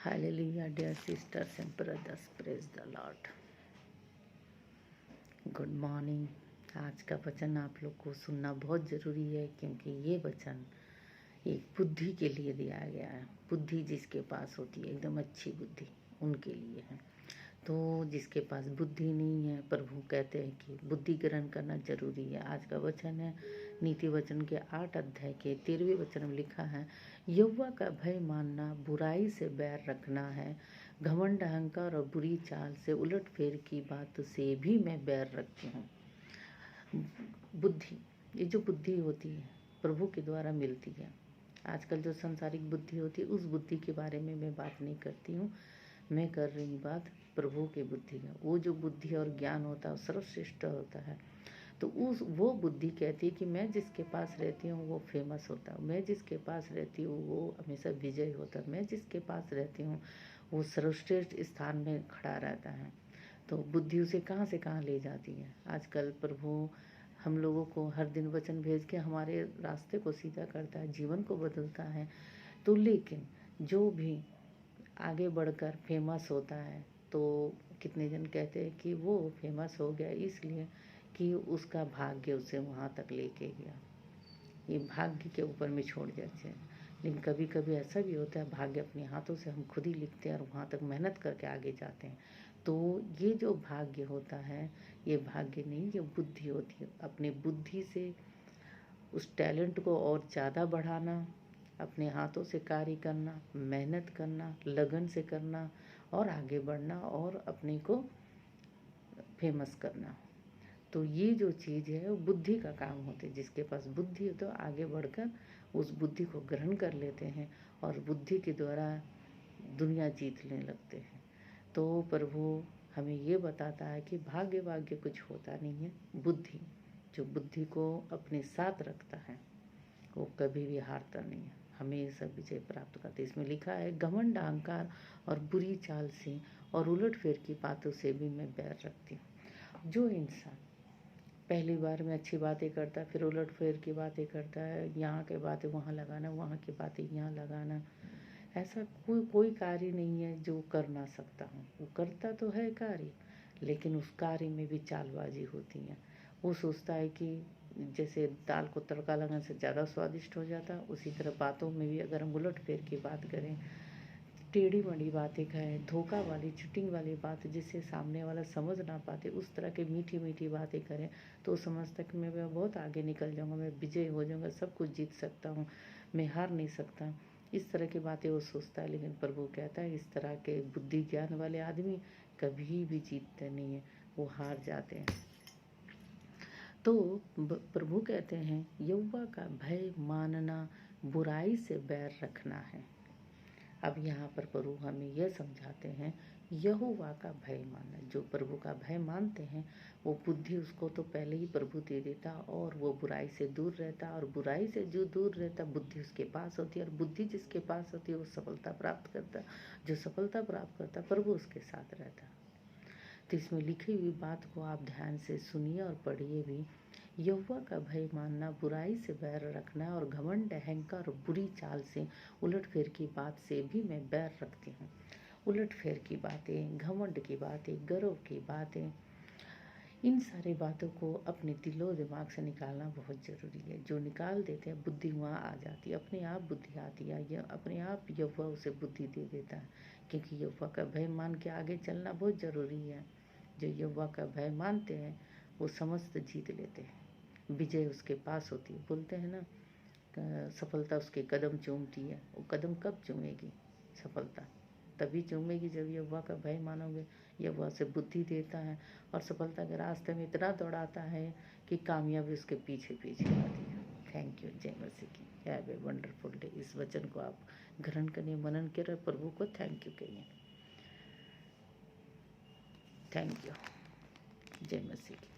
Hallelujah, dear sisters and brothers, praise the Lord. Good morning. आज का वचन आप लोग को सुनना बहुत ज़रूरी है, क्योंकि ये वचन एक बुद्धि के लिए दिया गया है। बुद्धि जिसके पास होती है, एकदम अच्छी बुद्धि, उनके लिए है। तो जिसके पास बुद्धि नहीं है, प्रभु कहते हैं कि बुद्धि ग्रहण करना जरूरी है। आज का वचन है नीति वचन के 8 अध्याय के 13वें वचन में लिखा है, यहोवा का भय मानना, बुराई से बैर रखना है। घमंड, अहंकार और बुरी चाल से, उलटफेर की बात से भी मैं बैर रखती हूँ। बुद्धि, ये जो बुद्धि होती है प्रभु के द्वारा मिलती है। आजकल जो संसारिक बुद्धि होती है, उस बुद्धि के बारे में मैं बात नहीं करती हूँ। मैं कर रही बात प्रभु की बुद्धि का। वो जो बुद्धि और ज्ञान होता है सर्वश्रेष्ठ होता है। तो वो बुद्धि कहती है कि मैं जिसके पास रहती हूँ वो फेमस होता है, मैं जिसके पास रहती हूँ वो हमेशा विजय होता है, मैं जिसके पास रहती हूँ वो सर्वश्रेष्ठ स्थान में खड़ा रहता है। तो बुद्धि उसे कहाँ से कहाँ ले जाती है। आजकल प्रभु हम लोगों को हर दिन वचन भेज के हमारे रास्ते को सीधा करता है, जीवन को बदलता है। तो लेकिन जो भी आगे बढ़कर फेमस होता है, तो कितने जन कहते हैं कि वो फेमस हो गया इसलिए कि उसका भाग्य उसे वहाँ तक लेके गया। ये भाग्य के ऊपर में छोड़ जाते हैं। लेकिन कभी कभी ऐसा भी होता है, भाग्य अपने हाथों से हम खुद ही लिखते हैं और वहाँ तक मेहनत करके आगे जाते हैं। तो ये जो भाग्य होता है, ये भाग्य नहीं, ये बुद्धि होती है। अपने बुद्धि से उस टैलेंट को और ज़्यादा बढ़ाना, अपने हाथों से कार्य करना, मेहनत करना, लगन से करना और आगे बढ़ना और अपने को फेमस करना। तो ये जो चीज़ है वो बुद्धि का काम होता है। जिसके पास बुद्धि हो तो आगे बढ़कर उस बुद्धि को ग्रहण कर लेते हैं और बुद्धि के द्वारा दुनिया जीतने लगते हैं। तो प्रभु हमें ये बताता है कि भाग्य कुछ होता नहीं है। बुद्धि, जो बुद्धि को अपने साथ रखता है वो कभी भी हारता नहीं है, हमेशा विजय प्राप्त करते। इसमें लिखा है, घमंड, अहंकार और बुरी चाल से और उलटफेर की बातों से भी मैं बैर रखती हूँ। जो इंसान पहली बार में अच्छी बातें करता है, फिर उलटफेर की बातें करता है, यहाँ की बातें वहाँ लगाना, वहाँ की बातें यहाँ लगाना, ऐसा कोई कार्य नहीं है जो कर ना सकता हूँ। वो करता तो है कार्य, लेकिन उस कार्य में भी चालबाजी होती है। वो सोचता है कि जैसे दाल को तड़का लगाने से ज़्यादा स्वादिष्ट हो जाता, उसी तरह बातों में भी अगर हम उलटफेर की बात करें, टेढ़ी मेढ़ी बातें कहें, धोखा वाली, चीटिंग वाली बात जिसे सामने वाला समझ ना पाते, उस तरह की मीठी मीठी बातें करें, तो समझता कि मैं बहुत आगे निकल जाऊँगा, मैं विजय हो जाऊँगा, सब कुछ जीत सकता हूँ, मैं हार नहीं सकता। इस तरह की बातें वो सोचता है। लेकिन प्रभु कहता है इस तरह के बुद्धि ज्ञान वाले आदमी कभी भी जीतते नहीं हैं, वो हार जाते हैं। तो प्रभु कहते हैं यहोवा का भय मानना, बुराई से बैर रखना है। अब यहाँ पर प्रभु हमें यह समझाते हैं, यहोवा का भय मानना। जो प्रभु का भय मानते हैं वो बुद्धि उसको तो पहले ही प्रभु दे देता और वो बुराई से दूर रहता, और बुराई से जो दूर रहता बुद्धि उसके पास होती है, और बुद्धि जिसके पास होती है वो सफलता प्राप्त करता। जो सफलता प्राप्त करता प्रभु उसके साथ रहता। तो इसमें लिखी हुई बात को आप ध्यान से सुनिए और पढ़िए भी। यहोवा का भय मानना, बुराई से बैर रखना और घमंड, अहंकार और बुरी चाल से, उलटफेर की बात से भी मैं बैर रखती हूँ। उलटफेर की बातें, घमंड की बातें, गर्व की बातें, इन सारी बातों को अपने दिलो दिमाग से निकालना बहुत ज़रूरी है। जो निकाल देते हैं बुद्धि वहाँ आ जाती है, अपने आप बुद्धि आती है, यह अपने आप यहोवा उसे बुद्धि दे देता है। क्योंकि यहोवा का भय मान के आगे चलना बहुत ज़रूरी है। जो यहोवा का भय मानते हैं वो समस्त जीत लेते हैं, विजय उसके पास होती है। बोलते हैं ना, सफलता उसके कदम चूमती है। वो कदम कब चूमेगी सफलता? तभी चूमेगी जब यहोवा का भय मानोगे। यहोवा से बुद्धि देता है और सफलता के रास्ते में इतना दौड़ाता है कि कामयाबी उसके पीछे पीछे आती है। Thank you. जय मसीह की। Have a wonderful day. इस वचन को आप ग्रहण करिए, मनन करें, प्रभु को थैंक यू कहिए। Thank you. जय मसीह की।